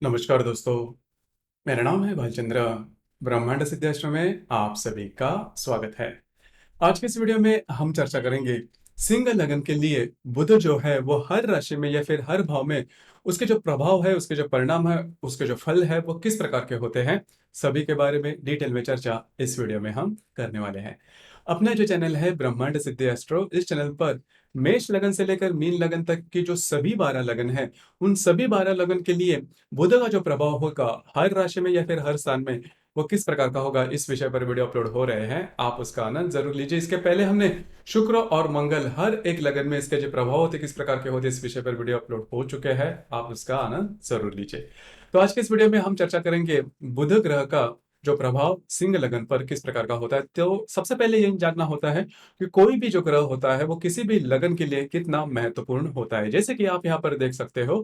नमस्कार दोस्तों। मेरा नाम है भालचंद्र। ब्रह्मांड सिद्धाश्रम में आप सभी का स्वागत है। आज के इस वीडियो में हम चर्चा करेंगे सिंह लगन के लिए बुध जो है वो हर राशि में या फिर हर भाव में उसके जो प्रभाव है, उसके जो परिणाम है, उसके जो फल है वो किस प्रकार के होते हैं, सभी के बारे में डिटेल में चर्चा इस वीडियो में हम करने वाले हैं। अपना जो चैनल है ब्रह्मांड सिद्धि एस्ट्रो, इस चैनल पर मेष लगन से लेकर मीन लगन तक की जो सभी 12 लगन है, उन सभी 12 लगन के लिए बुध का जो प्रभाव होगा हर राशि में या फिर हर स्थान में वो किस प्रकार का होगा, इस विषय पर वीडियो अपलोड हो रहे हैं। आप उसका आनंद जरूर लीजिए। इसके पहले हमने शुक्र और मंगल हर एक लगन में इसके जो प्रभाव होते किस प्रकार के होते इस विषय पर वीडियो अपलोड हो चुके हैं। आप उसका आनंद जरूर लीजिए। तो आज के इस वीडियो में हम चर्चा करेंगे बुध ग्रह का जो प्रभाव सिंह लगन पर किस प्रकार का होता है। तो सबसे पहले ये जानना होता है कि कोई भी जो ग्रह होता है वो किसी भी लगन के लिए कितना महत्वपूर्ण होता है। जैसे कि आप यहाँ पर देख सकते हो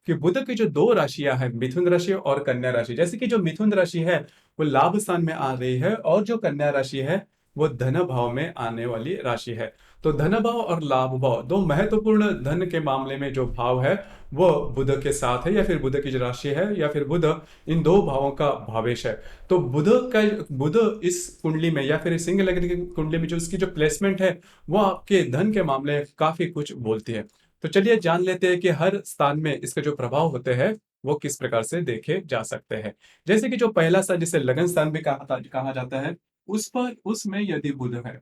कि बुध की जो दो राशियां हैं, मिथुन राशि और कन्या राशि, जैसे कि जो मिथुन राशि है वो लाभ स्थान में आ रही है और जो कन्या राशि है वो धन भाव में आने वाली राशि है। तो धन भाव और लाभ भाव दो महत्वपूर्ण धन के मामले में जो भाव है वो बुध के साथ है, या फिर बुध की जो राशि है या फिर बुध इन दो भावों का भावेश है। तो बुध इस कुंडली में या फिर सिंह लग्न की कुंडली में जो इसकी जो प्लेसमेंट है वो आपके धन के मामले काफी कुछ बोलती है। तो चलिए जान लेते हैं कि हर स्थान में इसके जो प्रभाव होते हैं वो किस प्रकार से देखे जा सकते हैं। जैसे कि जो पहला स्थान जिसे लगन स्थान भी कहा जाता है, उस पर उसमें यदि बुध है,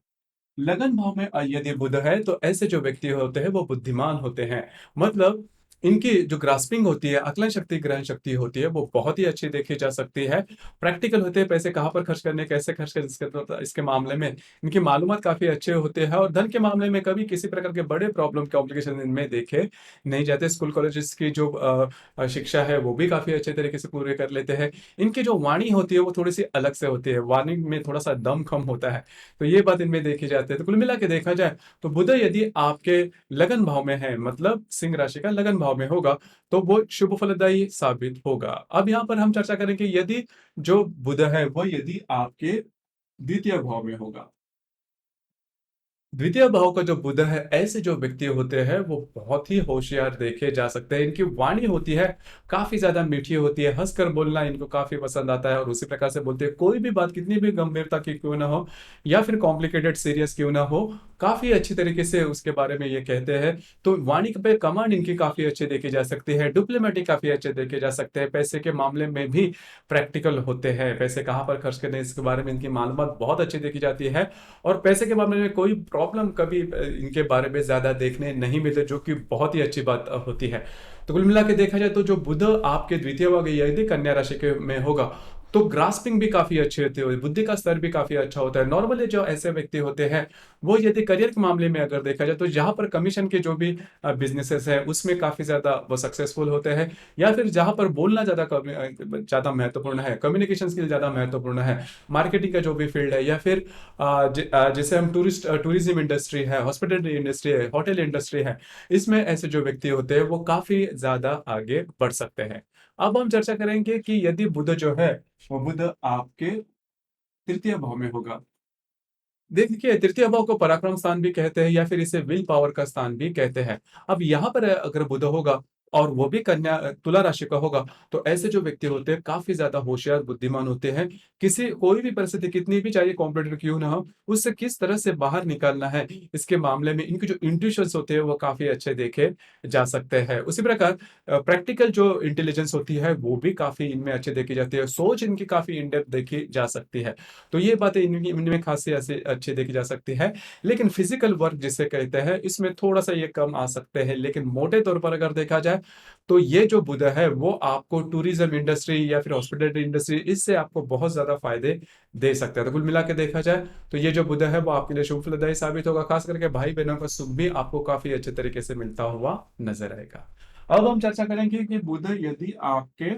लगन भाव में यदि बुध है, तो ऐसे जो व्यक्ति होते हैं वो बुद्धिमान होते हैं। मतलब इनकी जो ग्रास्पिंग होती है, आकलन शक्ति, ग्रहण शक्ति होती है वो बहुत ही अच्छी देखी जा सकती है। प्रैक्टिकल होते हैं, पैसे कहाँ पर खर्च करने, कैसे खर्च करने, इसके मामले में इनकी मालूमात काफी अच्छे होते हैं। और धन के मामले में कभी किसी प्रकार के बड़े प्रॉब्लम कॉम्प्लिकेशन इनमें देखे नहीं जाते। स्कूल कॉलेजेस की जो शिक्षा है वो भी काफी अच्छे तरीके से पूरे कर लेते हैं। इनकी जो वाणी होती है वो थोड़ी सी अलग से होती है, वाणी में थोड़ा सा दम कम होता है। तो ये बात इनमें देखी जाती है। तो कुल मिला के देखा जाए तो बुध यदि आपके लगन भाव में है, मतलब सिंह राशि का लगन भाव में होगा, तो वो शुभ फलदायी साबित होगा। अब यहाँ पर हम चर्चा करेंगे यदि जो बुध है वो यदि आपके द्वितीय भाव में होगा। द्वितीय भाव का जो बुध है, ऐसे जो व्यक्ति होते हैं वो बहुत ही होशियार देखे जा सकते हैं। इनकी वाणी होती है काफी ज्यादा मीठी होती है, हंसकर बोलना इनको काफी पसंद आता है और उसी प्रकार से बोलते हैं। कोई भी बात कितनी भी गंभीरता की क्यों ना हो या फिर कॉम्प्लिकेटेड सीरियस क्यों ना हो, काफी अच्छी तरीके से उसके बारे में ये कहते हैं। तो वाणी पे कमांड इनकी काफी अच्छी देखी जा सकती है, डिप्लोमेटिक काफी अच्छे देखे जा सकते हैं। पैसे के मामले में भी प्रैक्टिकल होते हैं, पैसे कहाँ पर खर्च करने इसके बारे में इनकी मालूमात बहुत अच्छी देखी जाती है। और पैसे के मामले में कोई प्रॉब्लम कभी इनके बारे में ज्यादा देखने नहीं मिलते, जो कि बहुत ही अच्छी बात होती है। तो कुल मिला के देखा जाए तो जो बुध आपके द्वितीय भाव यदि कन्या राशि के में होगा तो ग्रास्पिंग भी काफी अच्छी होती है, बुद्धि का स्तर भी काफी अच्छा होता है। नॉर्मली जो ऐसे व्यक्ति होते हैं वो यदि करियर के मामले में अगर देखा जाए तो जहां पर कमीशन के जो भी बिजनेसेस है उसमें काफी ज्यादा वो सक्सेसफुल होते हैं, या फिर जहां पर बोलना ज्यादा महत्वपूर्ण है, कम्युनिकेशन स्किल ज्यादा महत्वपूर्ण है, मार्केटिंग का जो भी फील्ड है, या फिर जैसे हम टूरिज्म इंडस्ट्री है, हॉस्पिटल इंडस्ट्री है, होटल इंडस्ट्री है, इसमें ऐसे जो व्यक्ति होते हैं वो काफी ज्यादा आगे बढ़ सकते हैं। अब हम चर्चा करेंगे कि यदि बुध जो है वो बुध आपके तृतीय भाव में होगा। देखिए, तृतीय भाव को पराक्रम स्थान भी कहते हैं या फिर इसे विल पावर का स्थान भी कहते हैं। अब यहाँ पर अगर बुध होगा और वो भी कन्या तुला राशि का होगा, तो ऐसे जो व्यक्ति होते हैं काफी ज्यादा होशियार बुद्धिमान होते हैं। किसी कोई भी परिस्थिति कितनी भी चाहिए कॉम्पिटेटिव क्यों ना हो, उससे किस तरह से बाहर निकालना है, इसके मामले में इनके जो इंट्यूशंस होते हैं वो काफी अच्छे देखे जा सकते हैं। उसी प्रकार प्रैक्टिकल जो इंटेलिजेंस होती है वो भी काफी इनमें अच्छे देखी जाती है, सोच इनकी काफी इन डेप्थ देखी जा सकती है। तो ये बातें इनकी इनमें खासी ऐसे अच्छी देखी जा सकती है। लेकिन फिजिकल वर्क जिसे कहते हैं इसमें थोड़ा सा ये कम आ सकते हैं। लेकिन मोटे तौर पर अगर देखा जाए तो ये जो बुध है वो आपको टूरिज्म इंडस्ट्री या फिर हॉस्पिटलिटी इंडस्ट्री, इससे आपको बहुत ज्यादा फायदे दे सकते हैं। तो कुल मिला के देखा जाए तो ये जो बुध है वो आपके लिए शुभ फलदायी साबित होगा, खास करके भाई बहनों का सुख भी आपको काफी अच्छे तरीके से मिलता हुआ नजर आएगा। अब हम चर्चा करेंगे कि बुध यदि आपके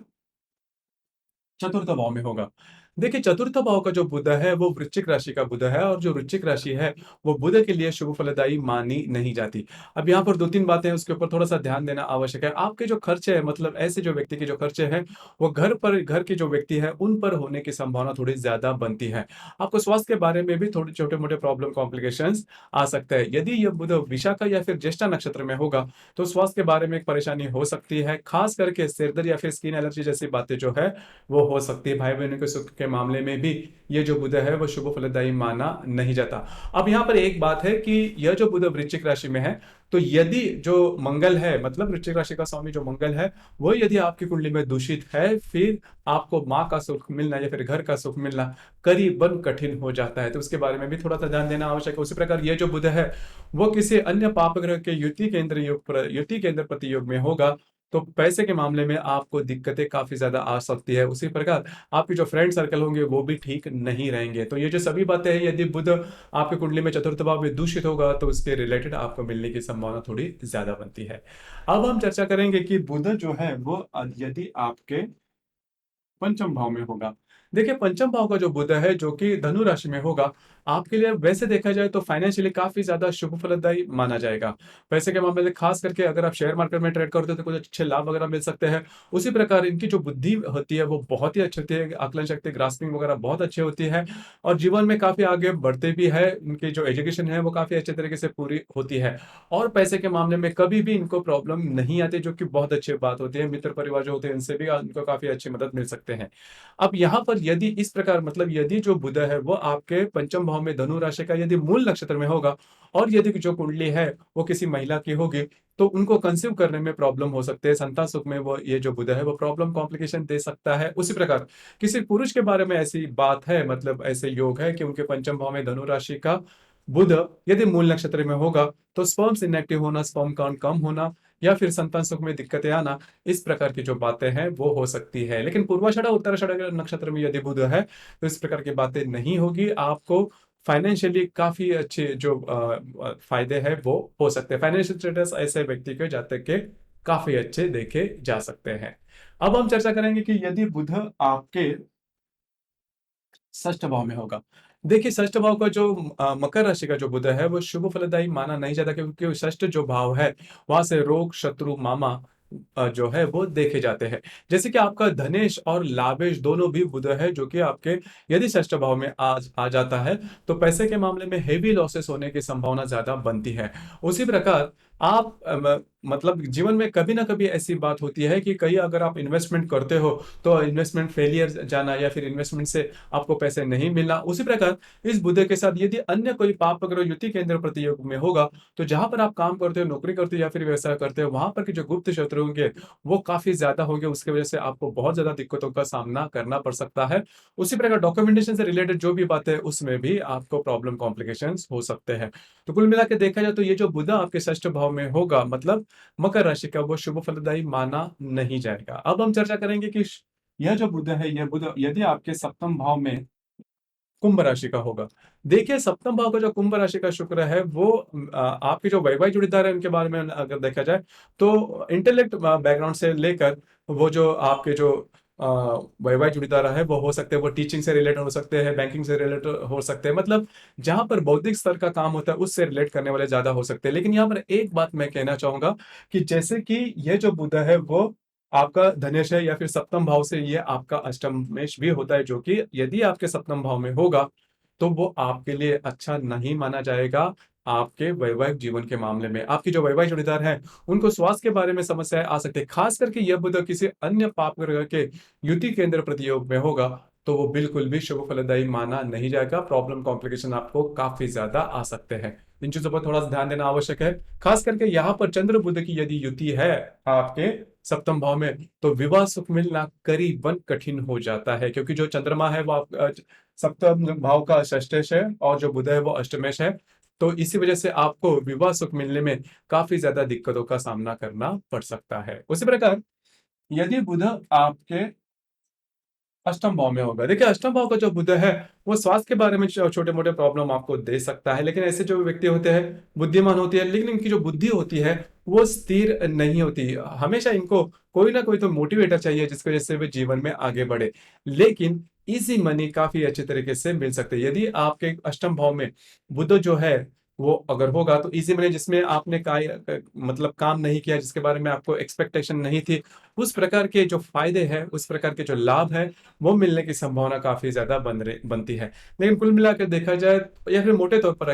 चतुर्थ भाव में होगा। देखिए, चतुर्थ भाव का जो बुध है वो वृश्चिक राशि का बुध है, और जो वृश्चिक राशि है वो बुध के लिए शुभ फलदायी मानी नहीं जाती। अब यहाँ पर 2-3 बातें हैं, उसके ऊपर थोड़ा-सा ध्यान देना आवश्यक है। आपके जो खर्चे हैं, मतलब ऐसे जो व्यक्ति के जो खर्चे हैं, वो घर के जो व्यक्ति हैं उन पर होने की संभावना थोड़ी ज़्यादा बनती है। आपको स्वास्थ्य के बारे में भी थोड़े छोटे-मोटे प्रॉब्लम कॉम्प्लिकेशंस आ सकता है। यदि ये बुध विशाखा या फिर ज्येष्ठा नक्षत्र में होगा, तो स्वास्थ्य के बारे में एक परेशानी हो सकती है, खास करके सिर दर्द या फिर स्किन एलर्जी जैसी बातें जो है वो हो सकती है। भाई-बहनों के सुख के मामले में भी ये जो बुध है वो शुभ फलदायी माना नहीं जाता। अब यहाँ पर एक बात है कि यह जो बुध वृश्चिक राशि में है, तो यदि जो मंगल है, मतलब वृश्चिक राशि का स्वामी जो मंगल है, वो यदि आपकी कुंडली में दूषित है, फिर आपको माँ का सुख मिलना या फिर घर का सुख मिलना करीबन कठिन हो जाता है। तो उसके बारे में भी थोड़ा-सा ध्यान देना आवश्यक है। उसी प्रकार ये जो बुध है, वो किसी अन्य पाप ग्रह के युति केंद्र प्रति योग में होगा, तो पैसे के मामले में आपको दिक्कतें काफ़ी ज़्यादा आ सकती है। उसी प्रकार आपके जो फ्रेंड सर्कल होंगे वो भी ठीक नहीं रहेंगे। तो ये जो सभी बातें हैं, यदि बुध आपकी कुंडली में चतुर्थ भाव में दूषित होगा, तो उसके रिलेटेड आपको मिलने की संभावना थोड़ी ज़्यादा बनती है। अब हम चर्चा करेंगे कि बुध जो है वो यदि आपके पंचम भाव में होगा। देखिए, पंचम भाव का जो बुध है जो कि धनु राशि में होगा, आपके लिए वैसे देखा जाए तो फाइनेंशियली काफ़ी ज़्यादा शुभ फलदायी माना जाएगा। पैसे के मामले में ख़ास करके अगर आप शेयर मार्केट में ट्रेड करते हो तो कुछ अच्छे लाभ वगैरह मिल सकते हैं। उसी प्रकार इनकी जो बुद्धि होती है वो बहुत ही अच्छी होती है, आकलन शक्ति, ग्रास्पिंग वगैरह बहुत अच्छी होती है, और जीवन में काफ़ी आगे बढ़ते भी हैं। उनकी जो एजुकेशन है वो काफ़ी अच्छे तरीके से पूरी होती है, और पैसे के मामले में कभी भी इनको प्रॉब्लम नहीं आती, जो कि बहुत अच्छी बात होती है। मित्र परिवार जो होते हैं इनसे भी इनको काफ़ी अच्छी मदद मिल सकते हैं। अब यहाँ पर यदि इस प्रकार, मतलब यदि जो बुध है वो आपके पंचम भाव में धनु राशि का यदि मूल नक्षत्र में होगा, और यदि जो कुंडली है वो किसी महिला की होगी, तो उनको कंसीव करने में प्रॉब्लम हो सकते हैं। संतान सुख में वो ये जो बुध है वो प्रॉब्लम कॉम्प्लिकेशन दे सकता है। उसी प्रकार किसी पुरुष के बारे में ऐसी बात है, मतलब ऐसे योग है कि उनके पंचम भाव में धनु राशि का बुध यदि मूल नक्षत्र में होगा, तो स्पर्म्स इनएक्टिव होना, स्पर्म काउंट कम होना, या फिर संतान सुख में दिक्कतें आना, इस प्रकार की जो बातें हैं वो हो सकती है। लेकिन पूर्वाषाढ़ा उत्तराषाढ़ा नक्षत्र में यदि बुध है, तो इस प्रकार की बातें नहीं होगी। आपको फाइनेंशियली काफी अच्छे जो फायदे हैं वो हो सकते हैं। फाइनेंशियल स्टेटस ऐसे व्यक्ति के जातक के काफी अच्छे देखे जा सकते हैं। अब हम चर्चा करेंगे कि यदि बुध आपके षष्ठ भाव में होगा। देखिए, षष्ठ भाव का जो मकर राशि का जो बुध है वो शुभ फलदायी माना नहीं जाता, क्योंकि षष्ठ जो भाव है वहां से रोग, शत्रु, मामा जो है वो देखे जाते हैं। जैसे कि आपका धनेश और लाभेश दोनों भी बुध है, जो कि आपके यदि षष्ठ भाव में आ जाता है, तो पैसे के मामले में हेवी लॉसेस होने की संभावना ज्यादा बनती है। उसी प्रकार आप मतलब जीवन में कभी ना कभी ऐसी बात होती है कि कहीं अगर आप इन्वेस्टमेंट करते हो तो इन्वेस्टमेंट फेलियर जाना, या फिर इन्वेस्टमेंट से आपको पैसे नहीं मिलना। उसी प्रकार इस बुध के साथ यदि अन्य कोई पाप ग्रह युति केंद्र प्रतियोग में होगा, तो जहां पर आप काम करते हो, नौकरी करते हो या फिर व्यवसाय करते हो, वहां पर की जो गुप्त शत्रु होंगे वो काफी ज्यादा होंगे। उसकी वजह से आपको बहुत ज्यादा दिक्कतों का सामना करना पड़ सकता है। उसी प्रकार डॉक्यूमेंटेशन से रिलेटेड जो भी बातें हैं उसमें भी आपको प्रॉब्लम कॉम्प्लिकेशन हो सकते हैं। तो कुल मिला के देखा जाए तो ये जो बुध आपके षष्ठ भाव में होगा, मतलब मकर राशि का, वो शुभ फलदायी माना नहीं जाएगा। अब हम चर्चा करेंगे कि यह जो बुध है, यह बुध यदि आपके सप्तम भाव में कुंभ राशि का होगा। देखिए, सप्तम भाव का जो कुंभ राशि का शुक्र है वो आपके जो वैवाहिक जोड़ीदार है उनके बारे में अगर देखा जाए, तो इंटेलेक्ट बैकग्राउंड से लेकर वो जो आपके जो अ, वैवाहिक जोड़ीदार है वो हो सकते हैं, वो टीचिंग से रिलेटेड हो सकते हैं, बैंकिंग से रिलेटेड हो सकते हैं, मतलब जहां पर बौद्धिक स्तर का काम होता है उससे रिलेट करने वाले ज्यादा हो सकते हैं। लेकिन यहाँ पर एक बात मैं कहना चाहूंगा कि जैसे कि ये जो बुध है वो आपका धनेश है, या फिर सप्तम भाव से ये आपका अष्टमेश भी होता है, जो कि यदि आपके सप्तम भाव में होगा तो वो आपके लिए अच्छा नहीं माना जाएगा। आपके वैवाहिक जीवन के मामले में आपकी जो वैवाहिक जोड़ीदार हैं उनको स्वास्थ्य के बारे में समस्याएं आ सकती है, खास करके यह बुध किसी अन्य पाप ग्रह के युति केंद्र प्रतियोग में होगा, तो वो बिल्कुल भी शुभ फलदायी माना नहीं जाएगा। प्रॉब्लम कॉम्प्लिकेशन आपको काफी ज्यादा आ सकते हैं। इन चीजों पर थोड़ा सा ध्यान देना आवश्यक है। खास करके यहाँ पर चंद्र बुध की यदि युति है आपके सप्तम भाव में, तो विवाह सुख मिलना करीबन कठिन हो जाता है, क्योंकि जो चंद्रमा है वो आप सप्तम भाव का षष्ठेश है, और जो बुध है वो अष्टमेश है। तो इसी वजह से आपको विवाह सुख मिलने में काफी ज्यादा दिक्कतों का सामना करना पड़ सकता है। उसी प्रकार यदि बुध आपके अष्टम भाव में होगा। देखिए अष्टम भाव का जो बुध है वो स्वास्थ्य के बारे में छोटे मोटे प्रॉब्लम आपको दे सकता है, लेकिन ऐसे जो व्यक्ति होते हैं बुद्धिमान होती है, लेकिन इनकी जो बुद्धि होती है वो स्थिर नहीं होती। हमेशा इनको कोई ना कोई तो मोटिवेटर चाहिए जिसकी वजह से वे जीवन में आगे बढ़े। लेकिन इजी मनी काफी अच्छे तरीके से मिल सकते हैं यदि आपके अष्टम भाव में बुध जो है वो अगर होगा तो इजी मनी, जिसमें आपने मतलब काम नहीं किया, जिसके बारे में आपको एक्सपेक्टेशन नहीं थी, उस प्रकार के जो फायदे हैं, उस प्रकार के जो लाभ है वो मिलने की संभावना काफी ज्यादा बनती है। लेकिन कुल मिलाकर देखा जाए या फिर मोटे तौर पर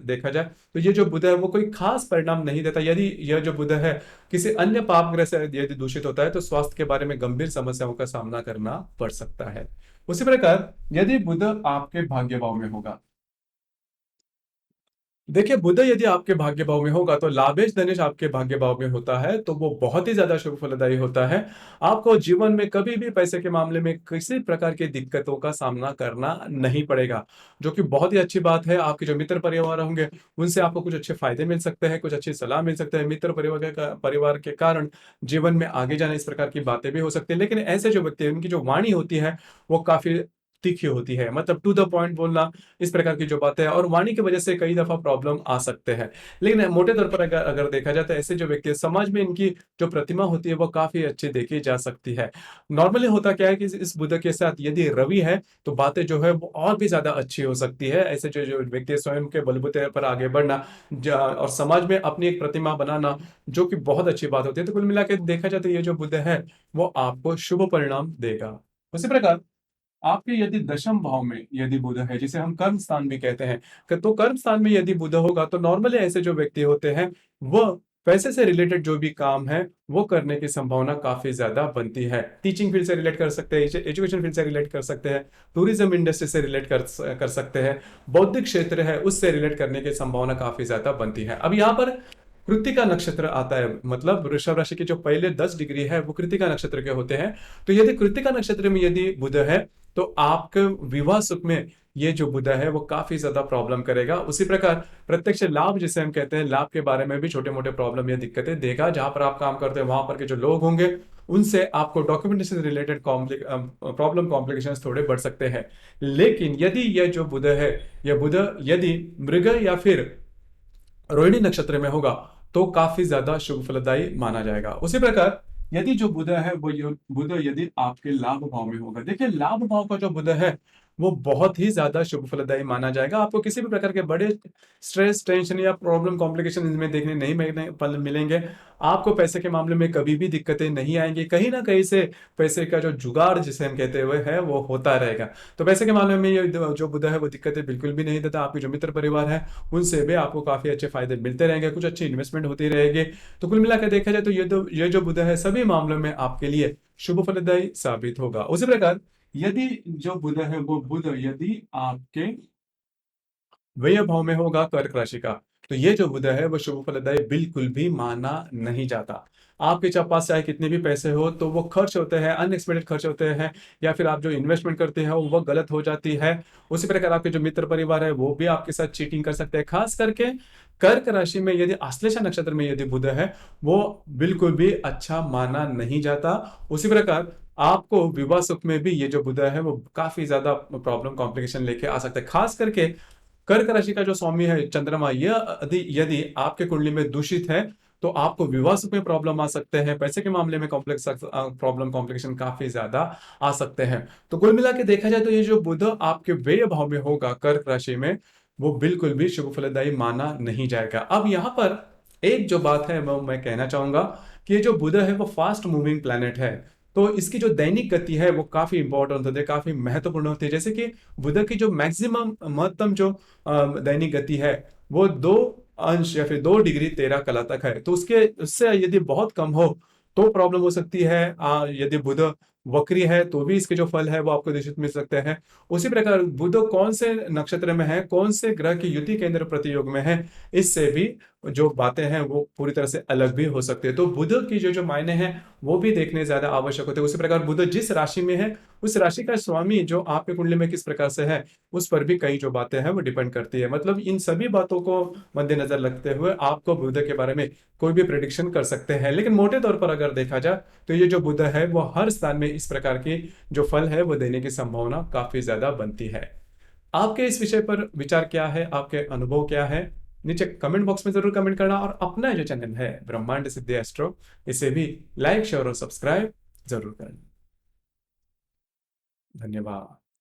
देखा जाए तो ये जो बुध है वो कोई खास परिणाम नहीं देता। यदि यह जो बुध है किसी अन्य पाप ग्रह से यदि दूषित होता है तो स्वास्थ्य के बारे में गंभीर समस्याओं का सामना करना पड़ सकता है। उसी प्रकार यदि बुध आपके भाग्य भाव में होगा, देखिए बुध यदि आपके भाग्य भाव में होगा तो लाभेश धनेश आपके भाग्य भाव में होता है तो वो बहुत ही ज्यादा शुभ फलदायी होता है। आपको जीवन में कभी भी पैसे के मामले में किसी प्रकार की दिक्कतों का सामना करना नहीं पड़ेगा, जो कि बहुत ही अच्छी बात है। आपके जो मित्र परिवार होंगे उनसे आपको कुछ अच्छे फायदे मिल सकते हैं, कुछ अच्छी सलाह मिल सकते हैं। मित्र परिवार के कारण जीवन में आगे जाने इस प्रकार की बातें भी हो सकती है। लेकिन ऐसे जो व्यक्ति है उनकी जो वाणी होती है वो काफी तीखी होती है, मतलब टू द पॉइंट बोलना, इस प्रकार की जो बातें हैं, और वाणी की वजह से कई दफा प्रॉब्लम आ सकते हैं। लेकिन मोटे तौर पर अगर देखा जाए तो ऐसे जो व्यक्ति है समाज में इनकी जो प्रतिमा होती है वो काफी अच्छी देखी जा सकती है। नॉर्मली होता क्या है कि इस बुध के साथ यदि रवि है तो बातें जो है वो और भी ज्यादा अच्छी हो सकती है। ऐसे जो जो व्यक्ति है, स्वयं के बलबूते पर आगे बढ़ना और समाज में अपनी एक प्रतिमा बनाना, जो कि बहुत अच्छी बात होती है। तो कुल मिलाकर देखा जाए तो ये जो बुध है वो आपको शुभ परिणाम देगा। उसी प्रकार आपके यदि दशम भाव में यदि बुध है, जिसे हम कर्म स्थान भी कहते हैं, तो कर्म स्थान में यदि बुध होगा तो नॉर्मली ऐसे जो व्यक्ति होते हैं वो पैसे से रिलेटेड जो भी काम है वो करने की संभावना काफी ज्यादा बनती है। टीचिंग फील्ड से रिलेट कर सकते हैं, एजुकेशन फील्ड से रिलेट कर सकते हैं, टूरिज्म इंडस्ट्री से रिलेट कर सकते हैं, बौद्धिक क्षेत्र है उससे रिलेट करने की संभावना काफी ज्यादा बनती है। अब यहाँ पर कृत्तिका नक्षत्र आता है, मतलब वृषभ राशि के जो पहले 10 डिग्री है वो कृत्तिका नक्षत्र के होते हैं। तो यदि कृत्तिका नक्षत्र में यदि बुध है तो आपके विवाह सुख में ये जो बुध है वो काफी ज्यादा प्रॉब्लम करेगा। उसी प्रकार प्रत्यक्ष लाभ जिसे हम कहते हैं, लाभ के बारे में भी छोटे मोटे प्रॉब्लम या दिक्कतें देगा। जहां पर आप काम करते हैं वहां पर के जो लोग होंगे उनसे आपको डॉक्यूमेंटेशन से रिलेटेड प्रॉब्लम कॉम्प्लिकेशंस थोड़े बढ़ सकते हैं। लेकिन यदि यह जो बुध है, यह बुध यदि मृग या फिर रोहिणी नक्षत्र में होगा तो काफी ज्यादा शुभ फलदायी माना जाएगा। उसी प्रकार यदि जो बुध है वो बुध यदि आपके लाभ भाव में होगा, देखिए लाभ भाव का जो बुध है वो बहुत ही ज्यादा शुभ फलदायी माना जाएगा। आपको किसी भी प्रकार के बड़े स्ट्रेस टेंशन या प्रॉब्लम कॉम्प्लिकेशन इसमें देखने नहीं मिलेंगे। आपको पैसे के मामले में कभी भी दिक्कतें नहीं आएंगी, कहीं ना कहीं से पैसे का जो जुगाड़ जिसे हम कहते हुए है वो होता रहेगा। तो पैसे के मामले में ये जो बुध है वो दिक्कतें बिल्कुल भी नहीं देता। आपके जो मित्र परिवार है उनसे भी आपको काफी अच्छे फायदे मिलते रहेंगे, कुछ अच्छी इन्वेस्टमेंट होती रहेगी। तो कुल मिलाकर देखा जाए तो ये जो बुध है सभी मामलों में आपके लिए शुभ फलदायी साबित होगा। उसी प्रकार यदि जो बुध है वो बुध यदि आपके व्यय भाव में होगा कर्क राशि का, तो ये जो बुध है वो शुभ फलदायी बिल्कुल भी माना नहीं जाता। आपके पास चाहे कितने भी पैसे हो तो वो खर्च होते हैं, अनएक्सपेक्टेड खर्च होते हैं, या फिर आप जो इन्वेस्टमेंट करते हैं वो गलत हो जाती है। उसी प्रकार आपके जो मित्र परिवार है वो भी आपके साथ चीटिंग कर सकते हैं। खास करके कर्क राशि में यदि आश्लेषा नक्षत्र में यदि बुध है वो बिल्कुल भी अच्छा माना नहीं जाता। उसी प्रकार आपको विवाह सुख में भी ये जो बुध है वो काफी ज्यादा प्रॉब्लम कॉम्प्लिकेशन लेके आ सकते हैं। खास करके कर्क राशि का जो स्वामी है चंद्रमा, यह यदि यदि आपके कुंडली में दूषित है तो आपको विवाह सुख में प्रॉब्लम आ सकते हैं, पैसे के मामले में कॉम्प्लेक्स प्रॉब्लम कॉम्प्लिकेशन काफी ज्यादा आ सकते हैं। तो कुल मिला के देखा जाए तो ये जो बुध आपके व्यय भाव में होगा कर्क राशि में वो बिल्कुल भी शुभ फलदायी माना नहीं जाएगा। अब यहाँ पर एक जो बात है वो मैं कहना चाहूंगा कि ये जो बुध है वो फास्ट मूविंग प्लैनेट है, तो इसकी जो दैनिक गति है वो काफी इंपॉर्टेंट होती है, काफी महत्वपूर्ण होती है। जैसे कि बुध की जो मैक्सिमम महत्तम जो दैनिक गति है वो 2 अंश या फिर 2 डिग्री 13 कला तक है। तो उससे यदि बहुत कम हो तो प्रॉब्लम हो सकती है। यदि बुध वक्री है तो भी इसके जो फल है वो आपको दूषित मिल सकते हैं। उसी प्रकार बुध कौन से नक्षत्र में है, कौन से ग्रह की युति केंद्र प्रतियोग में है, इससे भी जो बातें हैं वो पूरी तरह से अलग भी हो सकती है। तो बुध की जो जो मायने हैं वो भी देखने ज्यादा आवश्यक होते हैं। उसी प्रकार बुध जिस राशि में है उस राशि का स्वामी जो आपके कुंडली में किस प्रकार से है उस पर भी कई जो बातें हैं वो डिपेंड करती है। मतलब इन सभी बातों को मद्देनजर रखते हुए आपको बुध के बारे में कोई भी प्रिडिक्शन कर सकते हैं। लेकिन मोटे तौर पर अगर देखा जाए तो ये जो बुध है वो हर स्थान में इस प्रकार की जो फल है वो देने की संभावना काफी ज्यादा बनती है। आपके इस विषय पर विचार क्या है, आपके अनुभव क्या है, नीचे कमेंट बॉक्स में जरूर कमेंट करना। और अपना जो चैनल है ब्रह्मांड सिद्धि एस्ट्रो, इसे भी लाइक शेयर और सब्सक्राइब जरूर करना। धन्यवाद।